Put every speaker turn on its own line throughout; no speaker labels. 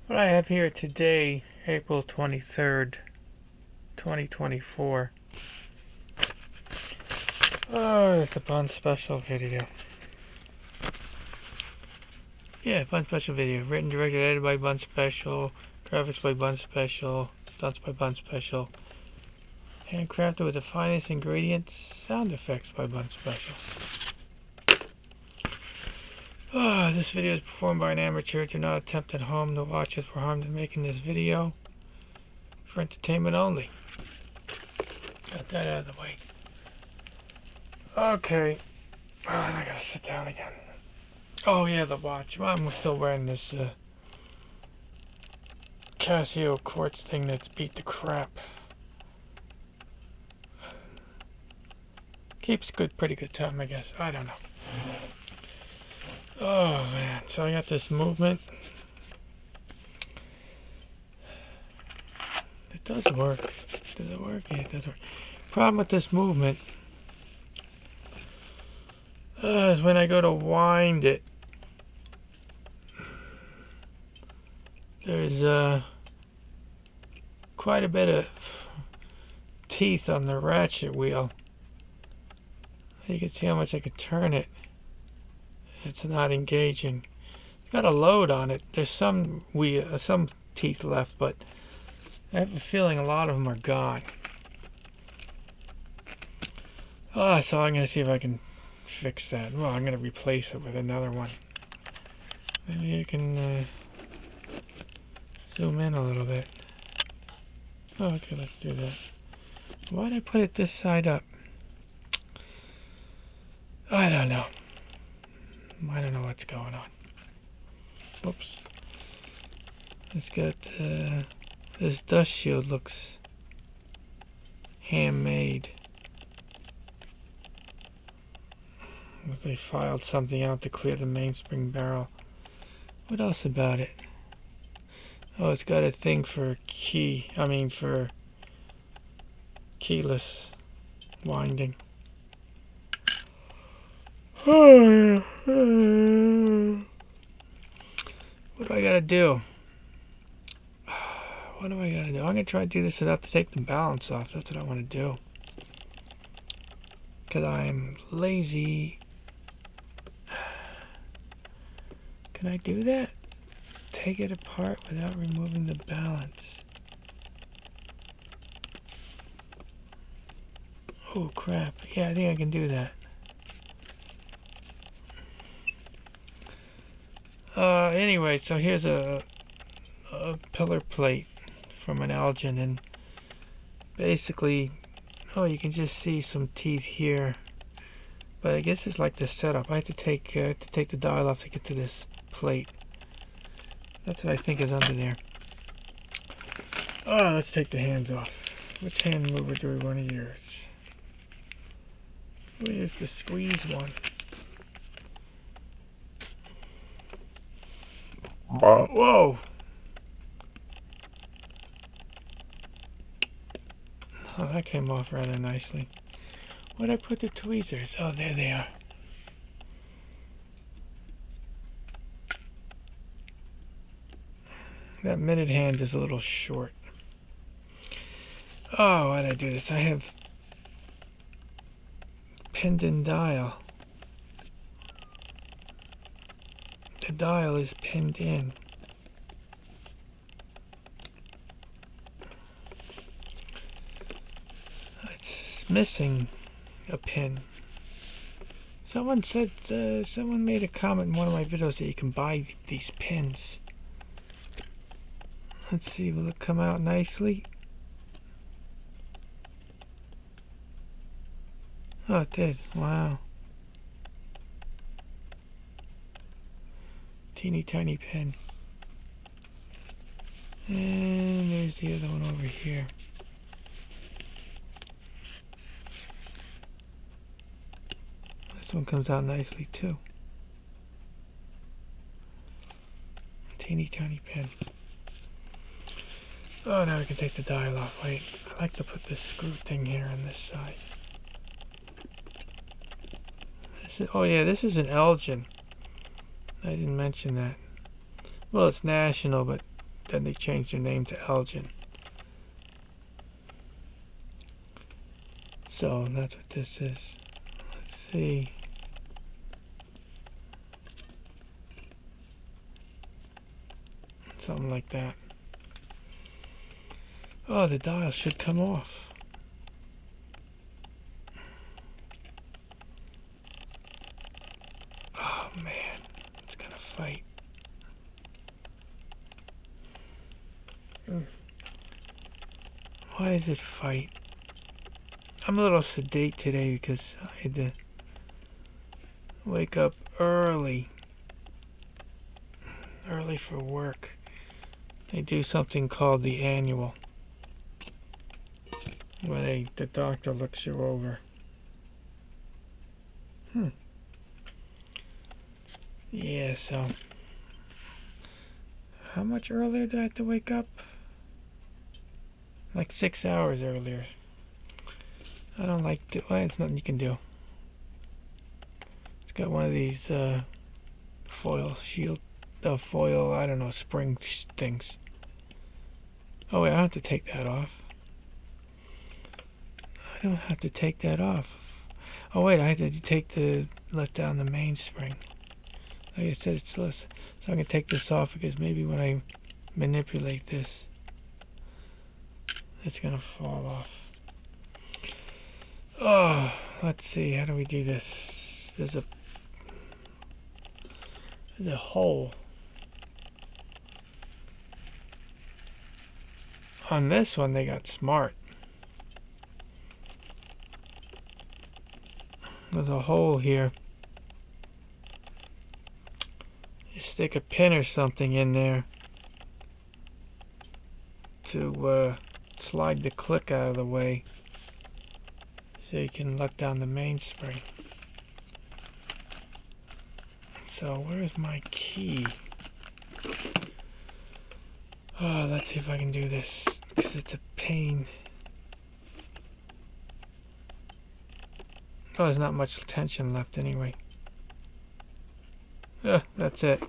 What I have here today, April 23rd, 2024. Oh, it's a Bun Special video. Yeah, Bun Special video. Written, directed, edited by Bun Special. Graphics by Bun Special. Stunts by Bun Special. Handcrafted with the finest ingredients. Sound effects by Bun Special. This video is performed by an amateur. Do not attempt at home. No watches were harmed in making this video. For entertainment only. Got that out of the way. Okay. I gotta sit down again. Oh yeah, the watch. I'm still wearing this Casio quartz thing that's beat the crap. Keeps pretty good time, I guess. I don't know. Oh man, so I got this movement. It does work. Does it work? Yeah, it does work. Problem with this movement is when I go to wind it, there's quite a bit of teeth on the ratchet wheel. You can see how much I can turn it. It's not engaging. It's got a load on it. There's some teeth left, but I have a feeling a lot of them are gone. So I'm going to see if I can fix that. Well, I'm going to replace it with another one. Maybe you can zoom in a little bit. Oh, okay, let's do that. Why did I put it this side up? I don't know. I don't know what's going on. Whoops. It's got, this dust shield looks handmade. They filed something out to clear the mainspring barrel. What else about it? Oh, it's got a thing for for keyless winding. What do I gotta do? What do I gotta do? I'm gonna try to do this without to take the balance off. That's what I want to do. Because I'm lazy. Can I do that? Take it apart without removing the balance. Oh crap. Yeah, I think I can do that. Anyway, so here's a pillar plate from an Elgin, and basically, you can just see some teeth here, but I guess it's like the setup. I have to take the dial off to get to this plate. That's what I think is under there. Let's take the hands off. Which hand mover do we want to use? We'll use the squeeze one. Whoa! Oh, that came off rather nicely. Where'd I put the tweezers? Oh, there they are. That minute hand is a little short. Oh, why did I do this? I have pinned in dial. The dial is pinned in. It's missing a pin. Someone said, someone made a comment in one of my videos that you can buy these pins. Let's see, will it come out nicely? Oh, it did. Wow. Teeny tiny pin. And there's the other one over here. This one comes out nicely too. Teeny tiny pin. Oh, now I can take the dial off. Wait, I like to put this screw thing here on this side. Oh yeah, this is an Elgin. I didn't mention that. Well, it's national, but then they changed their name to Elgin. So that's what this is. Let's see. Something like that. Oh, the dial should come off. Oh man, it's gonna fight. Why does it fight? I'm a little sedate today because I had to wake up early for work. They do something called the annual, where the doctor looks you over. Yeah, so how much earlier did I have to wake up? Like 6 hours earlier. I don't like to. Well, it's nothing you can do. It's got one of these foil shield, foil, I don't know, spring things. Oh wait, I don't have to take that off. I don't have to take that off. Oh wait, I had to let down the mainspring. Like I said, it's less. So I'm gonna take this off because maybe when I manipulate this, it's gonna fall off. Oh, let's see. How do we do this? There's a hole on this one. They got smart. There's a hole here. You stick a pin or something in there to slide the click out of the way so you can let down the mainspring. So where's my key? Oh, let's see if I can do this because it's a pain. Oh, there's not much tension left anyway. That's it.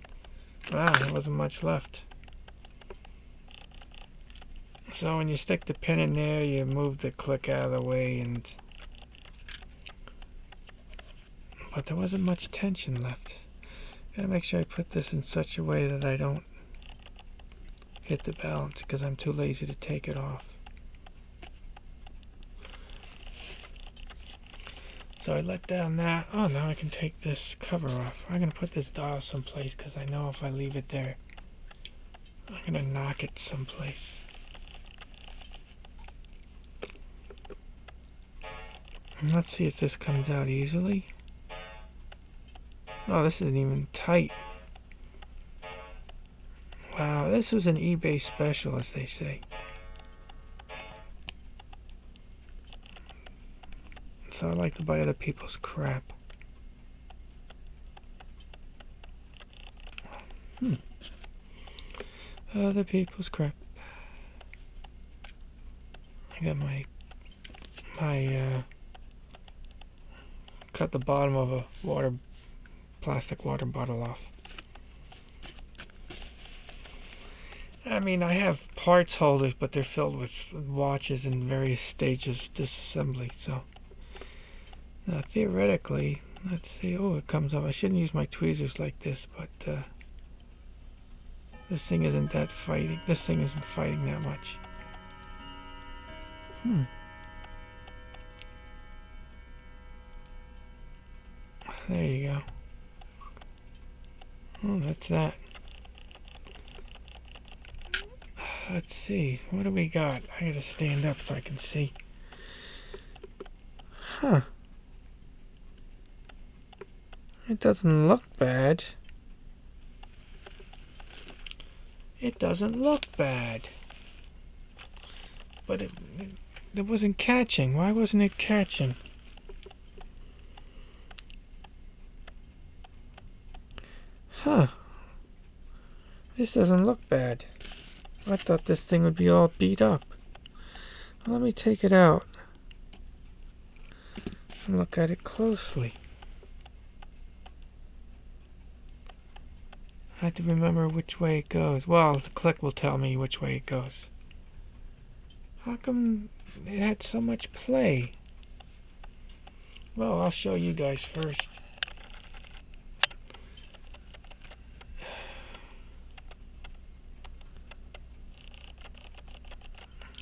Wow, there wasn't much left. So when you stick the pin in there, you move the click out of the way, but there wasn't much tension left. Gotta make sure I put this in such a way that I don't hit the balance because I'm too lazy to take it off. So I let down that. Oh, now I can take this cover off. I'm going to put this dial someplace because I know if I leave it there, I'm going to knock it someplace. And let's see if this comes out easily. Oh, this isn't even tight. Wow, this was an eBay special, as they say. So I like to buy other people's crap. Other people's crap. I got my cut the bottom of a plastic water bottle off. I mean, I have parts holders, but they're filled with watches in various stages of disassembly, so now theoretically, let's see. Oh, it comes off. I shouldn't use my tweezers like this, but this thing isn't that fighting. This thing isn't fighting that much. There you go. Oh, that's that. Let's see. What do we got? I gotta stand up so I can see. Huh. It doesn't look bad. It doesn't look bad. But it wasn't catching. Why wasn't it catching? Huh. This doesn't look bad. I thought this thing would be all beat up. Let me take it out and look at it closely. I have to remember which way it goes. Well, the click will tell me which way it goes. How come it had so much play? Well, I'll show you guys first.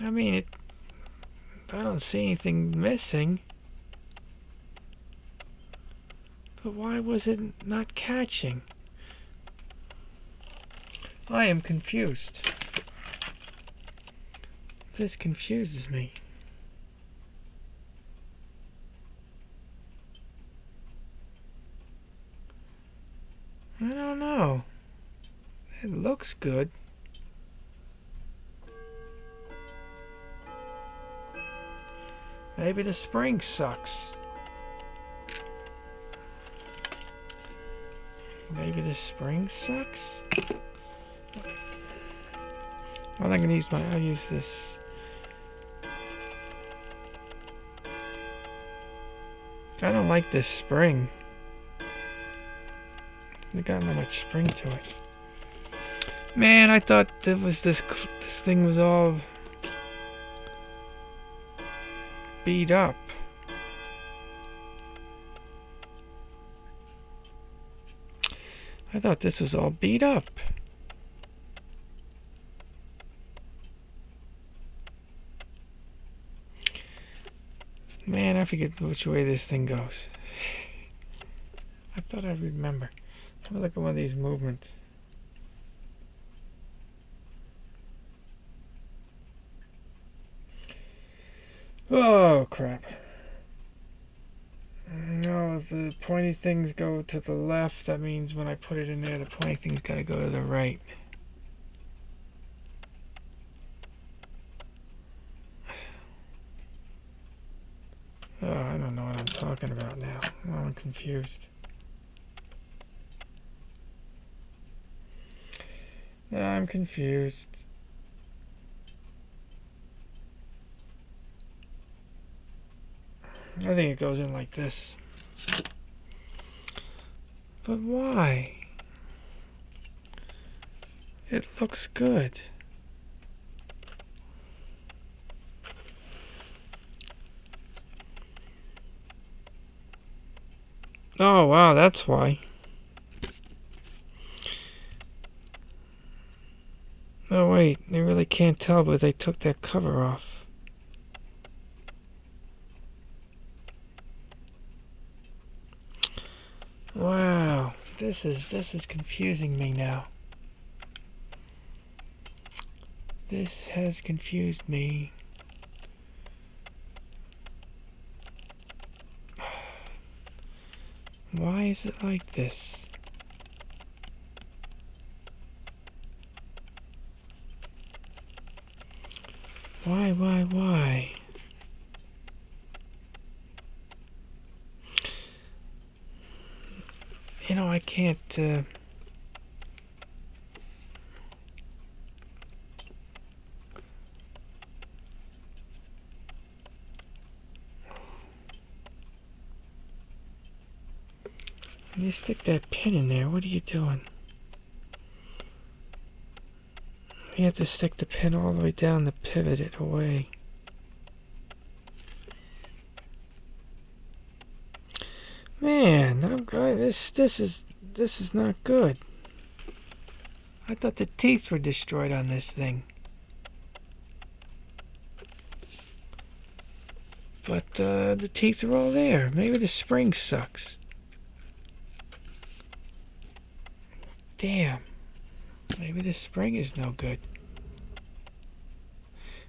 I mean, I don't see anything missing. But why was it not catching? I am confused. This confuses me. I don't know. It looks good. Maybe the spring sucks. Maybe the spring sucks? I'm not gonna use I'll use this. I don't like this spring. It got not much spring to it. Man, I thought that was this thing was all beat up. I thought this was all beat up. Man, I forget which way this thing goes. I thought I'd remember. Let me look at one of these movements. Oh, crap. No, if the pointy things go to the left, that means when I put it in there, the pointy thing's got to go to the right. Oh, I don't know what I'm talking about now. I'm confused. I'm confused. I think it goes in like this. But why? It looks good. Oh, wow, that's why. Oh, wait, they really can't tell, but they took that cover off. Wow, this is confusing me now. This has confused me. Why is it like this? Why? You know, I can't, you stick that pin in there, what are you doing? You have to stick the pin all the way down to pivot it away. Man, this is not good. I thought the teeth were destroyed on this thing. But the teeth are all there. Maybe the spring sucks. Damn. Maybe the spring is no good.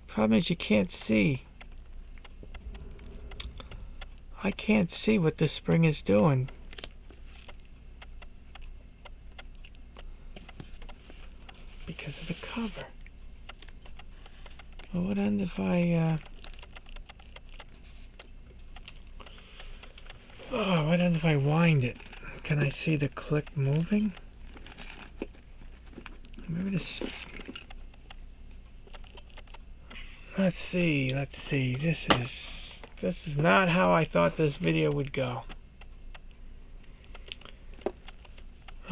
Problem is you can't see. I can't see what the spring is doing. Because of the cover. Well, what end if what end if I wind it? Can I see the click moving? Maybe this. Let's see. This is not how I thought this video would go.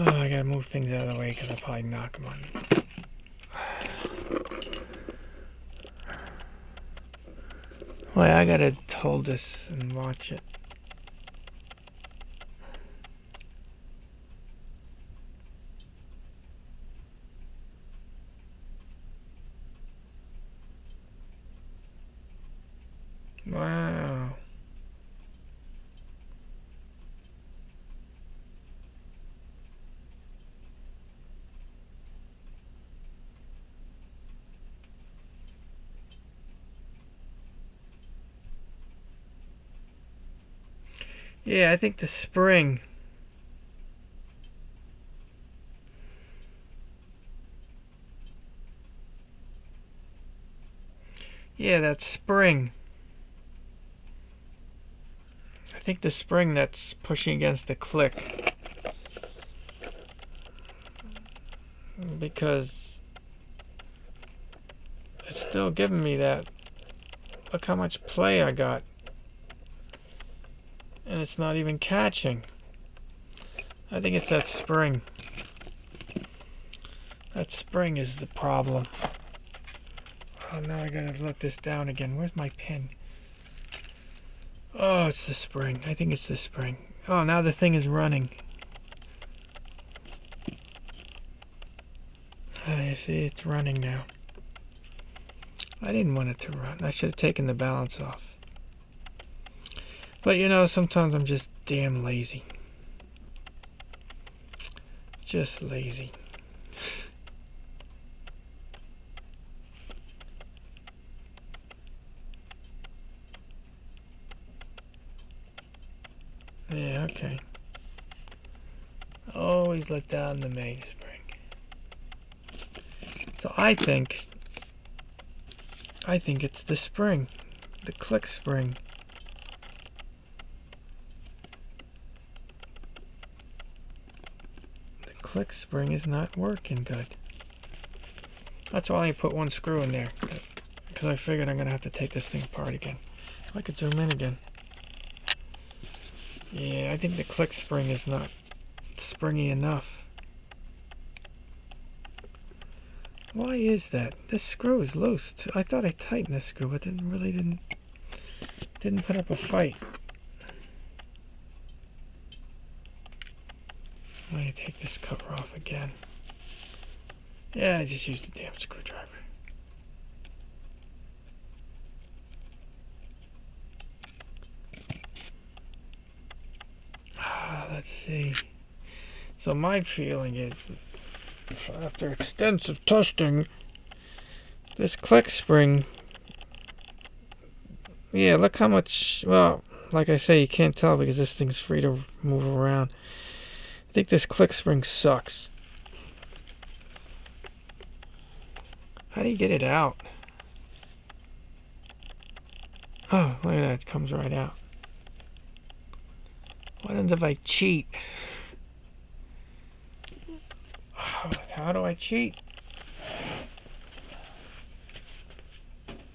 Oh, I gotta move things out of the way because I'll probably knock them on. Wait, I gotta hold this and watch it. Wow. Yeah, I think the spring. Yeah, that spring. I think the spring that's pushing against the click. Because it's still giving me that. Look how much play I got. And it's not even catching. I think it's that spring. That spring is the problem. Oh, now I gotta look this down again. Where's my pen? Oh, it's the spring. I think it's the spring. Oh, now the thing is running. You see, it's running now. I didn't want it to run. I should have taken the balance off. But you know, sometimes I'm just damn lazy. Just lazy. Yeah, okay. Always let down the mainspring. So I think it's the spring. The click spring. The click spring is not working good. That's why I put one screw in there. Because I figured I'm going to have to take this thing apart again. I could zoom in again. Yeah, I think the click spring is not springy enough. Why is that? This screw is loose. I thought I tightened this screw, but didn't put up a fight. I'm going to take this cover off again. Yeah, I just used a damn screwdriver. Let's see. So my feeling is, after extensive testing, this click spring, yeah, look how much, well, like I say, you can't tell because this thing's free to move around. I think this click spring sucks. How do you get it out? Oh, look at that, it comes right out. What happens if I cheat? How do I cheat?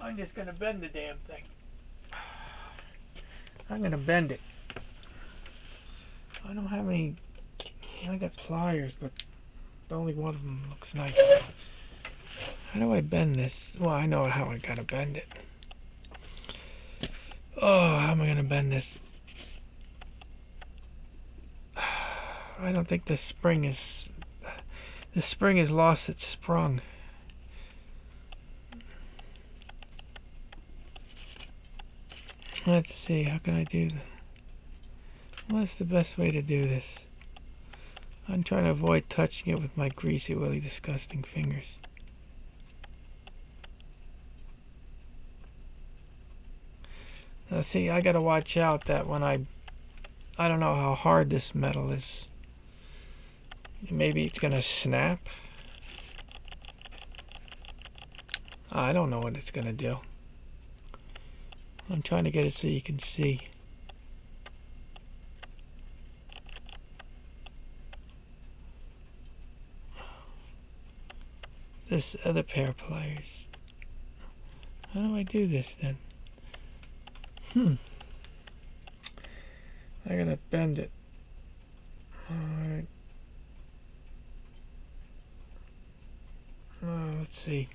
I'm just gonna bend the damn thing. I'm gonna bend it. I don't have any. I got pliers, but only one of them looks nice. How do I bend this? Well, I know how I gotta bend it. Oh, how am I gonna bend this? I don't think the spring is. The spring has lost its sprung. Let's see, how can I do this? What's the best way to do this? I'm trying to avoid touching it with my greasy, oily, disgusting fingers. Now see, I gotta watch out that when I don't know how hard this metal is. Maybe it's gonna snap. I don't know what it's gonna do. I'm trying to get it so you can see. This other pair of pliers. How do I do this then? I gotta bend it. Alright. let's see.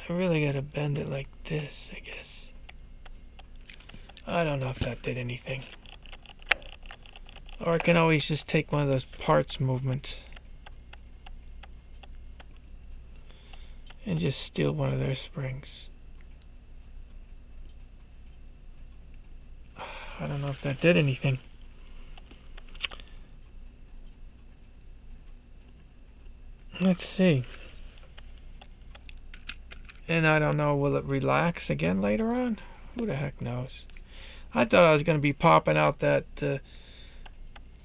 I really gotta bend it like this, I guess. I don't know if that did anything. Or I can always just take one of those parts movements and just steal one of their springs. I don't know if that did anything. Let's see. And I don't know, will it relax again later on? Who the heck knows? I thought I was going to be popping out that,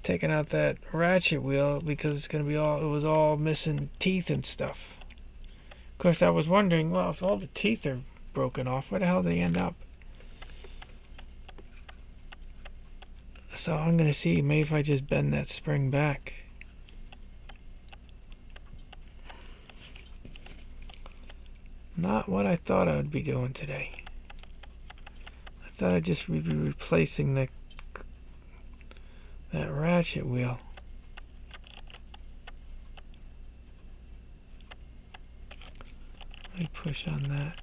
taking out that ratchet wheel because it's going to be all, it was all missing teeth and stuff. Of course, I was wondering, well, if all the teeth are broken off, where the hell do they end up? So I'm going to see, maybe if I just bend that spring back. Not what I thought I would be doing today. I thought I'd just be replacing that ratchet wheel. Let me push on that.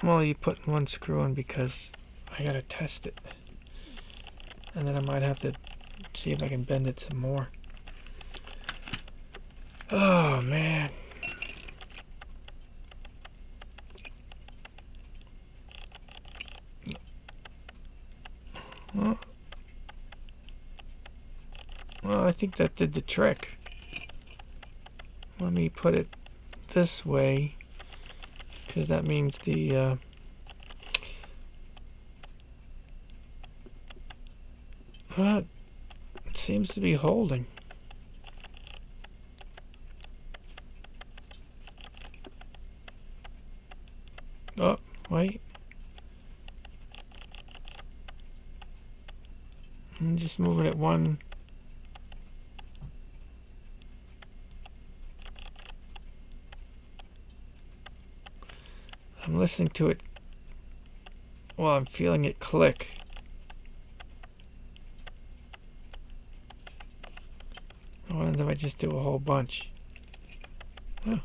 I'm only putting one screw in because I gotta test it. And then I might have to see if I can bend it some more. Oh man. Well, I think that did the trick. Let me put it this way, because that means the it seems to be holding. Oh, wait. I'm just moving it one. I'm listening to it. Well, I'm feeling it click. I wonder if I just do a whole bunch. Huh.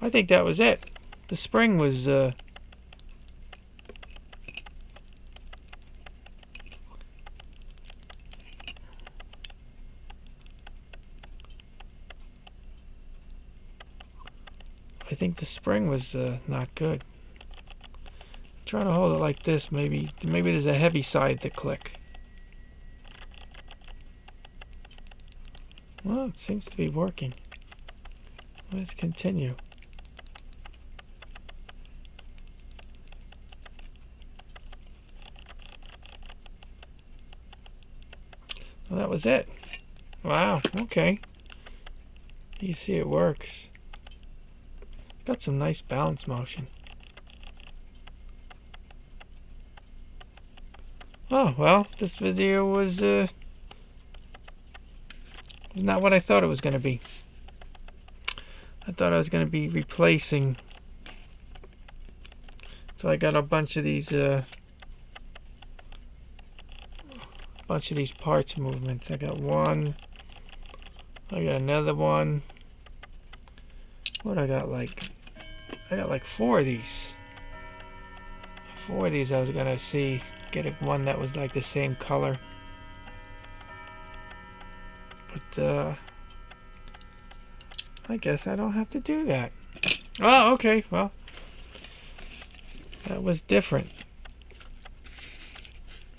I think that was it. The spring was I think the spring was not good. Try to hold it like this. Maybe there's a heavy side to click. Well, it seems to be working. Let's continue. Well, that was it. Wow, okay. You see it works. Got some nice balance motion. Oh, well, this video was not what I thought it was going to be. I thought I was going to be replacing. So I got a bunch of these parts movements. I got one. I got another one. What I got like? I got like 4 of these. 4 of these I was gonna see. Get one that was like the same color. But I guess I don't have to do that. Oh, okay. Well, that was different.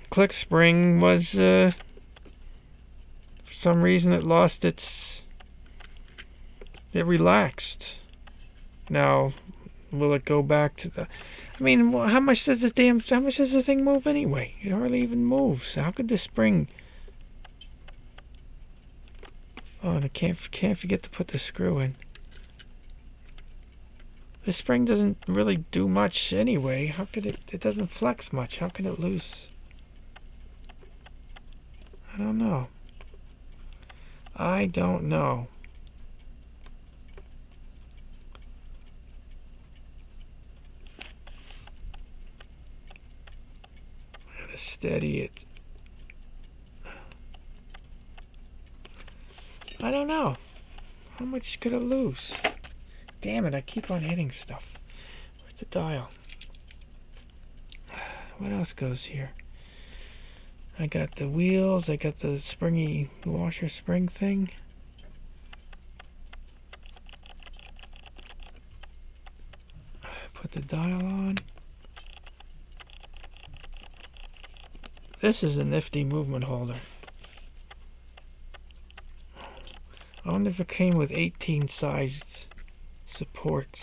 Click spring was for some reason it lost its. It relaxed. Now, will it go back to the? I mean, how much does the thing move anyway? It hardly even moves. How could the spring? Oh, and I can't forget to put the screw in. The spring doesn't really do much anyway. How could it? It doesn't flex much. How can it lose? I don't know. I don't know. steady it. I don't know. How much could I lose? Damn it, I keep on hitting stuff. Where's the dial? What else goes here? I got the wheels, I got the springy washer spring thing. Put the dial on. This is a nifty movement holder. I wonder if it came with 18 sized supports.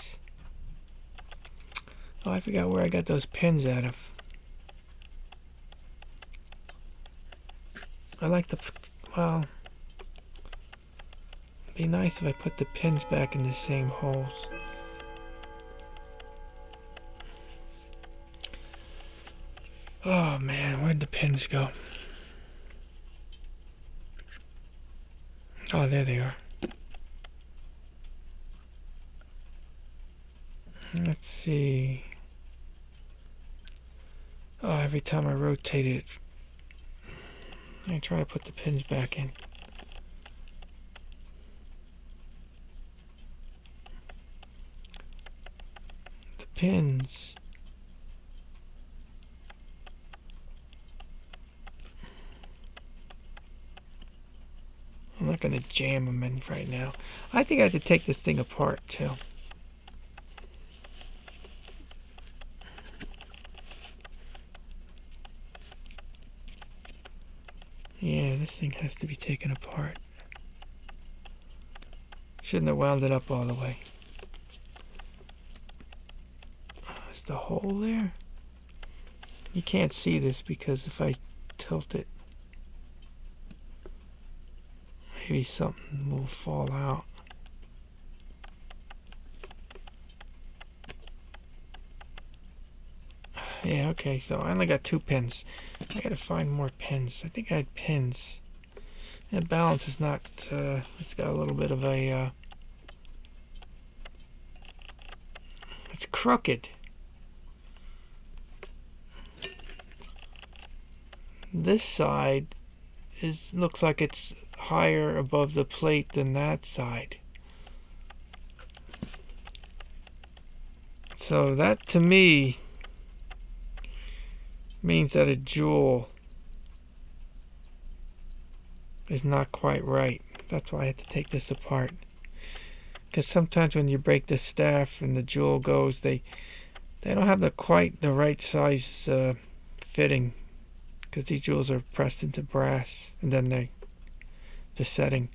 Oh, I forgot where I got those pins out of. I like the, well, it'd be nice if I put the pins back in the same holes. Oh man, where'd the pins go? Oh, there they are. Let's see. Oh, every time I rotate it, I try to put the pins back in. The pins. I'm not going to jam them in right now. I think I have to take this thing apart too. Yeah, this thing has to be taken apart. Shouldn't have wound it up all the way. Is the hole there? You can't see this because if I tilt it, maybe something will fall out. Yeah, okay, so I only got 2 pins. I gotta find more pins. I think I had pins. That balance is not, it's got a little bit of a, it's crooked. This side looks like it's higher above the plate than that side. So that to me means that a jewel is not quite right. That's why I had to take this apart. Because sometimes when you break the staff and the jewel goes, they don't have quite the right size fitting. Because these jewels are pressed into brass, and then the setting.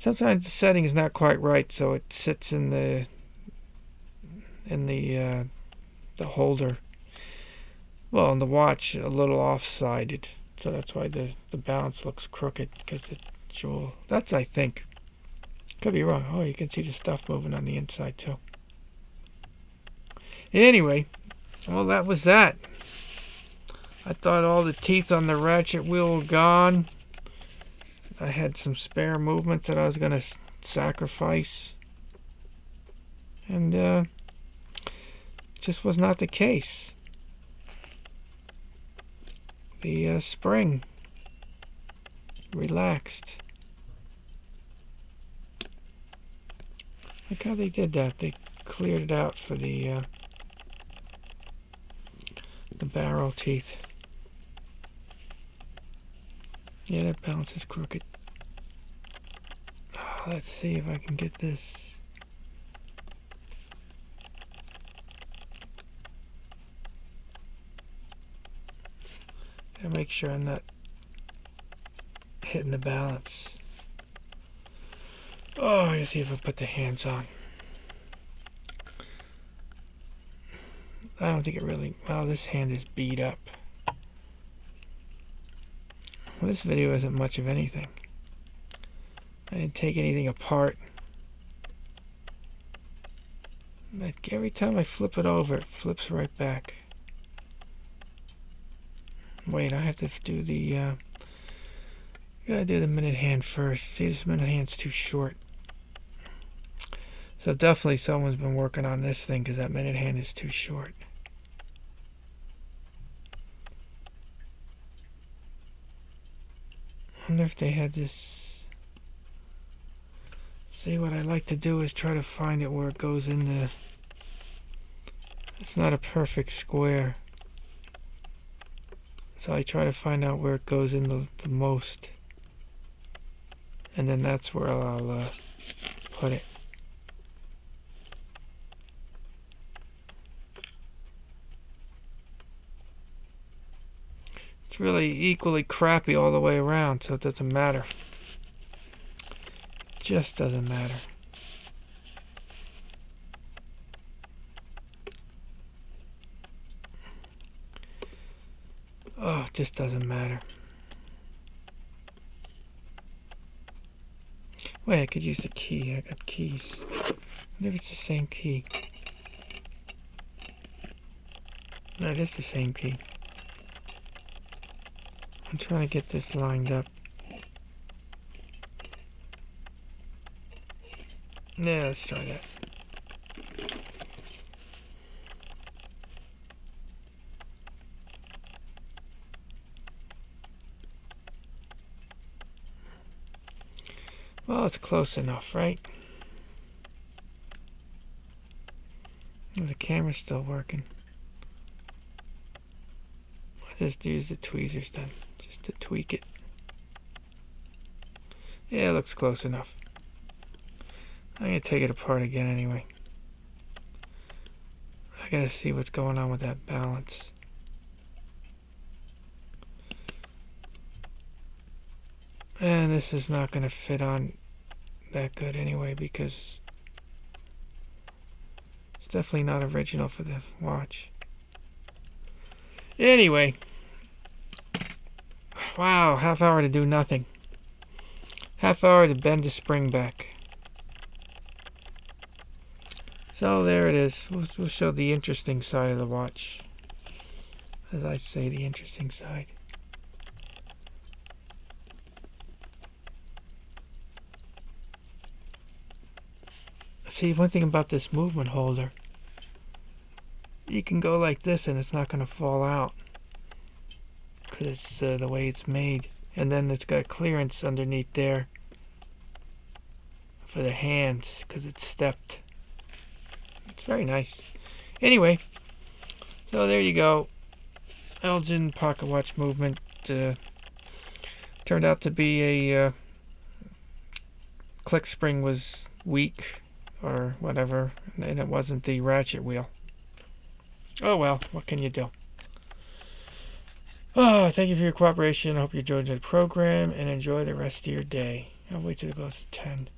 Sometimes the setting is not quite right, so it sits in the holder. Well, in the watch, a little off-sided, so that's why the balance looks crooked, because the jewel. That's, I think. Could be wrong. Oh, you can see the stuff moving on the inside too. Anyway, well, that was that. I thought all the teeth on the ratchet wheel were gone. I had some spare movements that I was going to sacrifice. And just was not the case. The spring relaxed. Look how they did that. They cleared it out for the barrel teeth. Yeah, that balance is crooked. Oh, let's see if I can get this. Gotta make sure I'm not hitting the balance. Oh, let's see if I put the hands on. I don't think it really. Well, this hand is beat up. Well, this video isn't much of anything. I didn't take anything apart. Like every time I flip it over, it flips right back. Wait, I have to do the. Gotta do the minute hand first. See, this minute hand's too short. So definitely someone's been working on this thing because that minute hand is too short. wonder if they had this. See, what I like to do is try to find it where it goes in the. It's not a perfect square, so I try to find out where it goes in the most, and then that's where I'll put it. It's really equally crappy all the way around, so it doesn't matter. Just doesn't matter. Oh, it just doesn't matter. Wait, I could use the key. I got keys. Maybe it's the same key. No, it is the same key. I'm trying to get this lined up. Yeah, let's try that. Well, it's close enough, right? The camera's still working. I just use the tweezers then, just to tweak it. Yeah, it looks close enough. I'm going to take it apart again anyway. I got to see what's going on with that balance. And this is not going to fit on that good anyway, because it's definitely not original for the watch. Anyway, wow, half hour to do nothing. Half hour to bend the spring back. So there it is. We'll show the interesting side of the watch. As I say, the interesting side. See, one thing about this movement holder, you can go like this and it's not going to fall out, because it's the way it's made. And then it's got clearance underneath there for the hands, because it's stepped. It's very nice. Anyway, so there you go. Elgin pocket watch movement. Turned out to be a click spring was weak or whatever, and it wasn't the ratchet wheel. Oh well, what can you do? Oh, thank you for your cooperation. I hope you enjoyed the program and enjoy the rest of your day. I'll wait till it goes to 10.